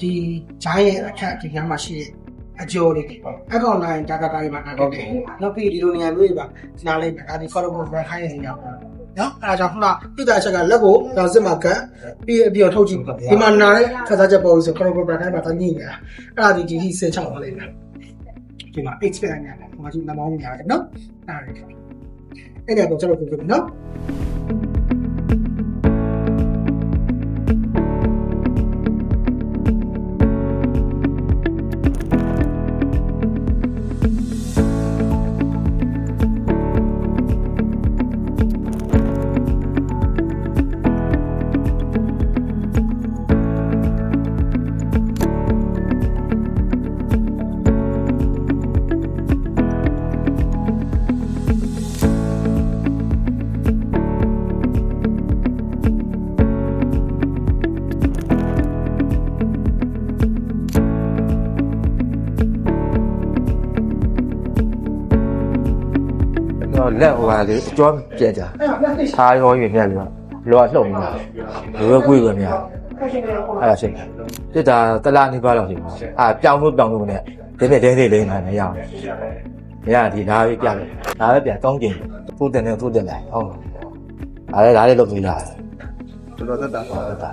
ဒီဂျိုင်းရဲ့အခက်အခဲမှာရှိတဲ့အကျော်တွေအကောင်လိုင်းဒါကတိုင်းမှာဟုတ်တယ်နောက်ပြီးဒီလိုနေရာမျိုးတွေပါနားလိုက်တာဒီ follow back ခိုင်းနေရောက်နော်အဲဒါကြောင့်ခုနပြတာချက်ကလက်ကိုဒါစစ်မှာကတ်ပြီးအပြောထုတ်ကြည့်ဒီမှာနားတဲ့ခစားချက်ပေါ်ဆို follow back တိုင်းမှာတညင်နေတာအဲ့ဒါဒီစင်ချောက်ပါလိမ့်မယ်ဒီမှာ experience ရတယ်ဟိုမှာဒီနမောင်းများတယ်နော်အဲ့ဒါတော့ကျွန်တော်ပြောပြမယ်နော်လက်ဟိုပါလေအကျော်ပြက်ကြထားရောရွေမြက်ပြီးတော့လောကလှုပ်နေတာဘယ်ကွေးပဲများအဲ့ဒါရှိတယ်တာတလားနေပါတော့ရှိပြောင်းလို့နဲ့ဒီမဲ့ဒဲလေးလိမ့်နိုင်နေရအောင်မရဒီဒါပဲပြတယ်ဒါပဲပြန်တောင်းကျင်ထိုးတယ်နဲ့ထိုးတယ်လိုက်ဟုတ်ဒါလေးလုပ်ပြီးလာတော်တော်သက်တာ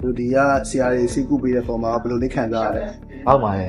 လူဒီကဆရာတွေစီကူပေးတဲ့ပုံမှာဘယ်လိုနေခံစားရလဲဟုတ်ပါလေ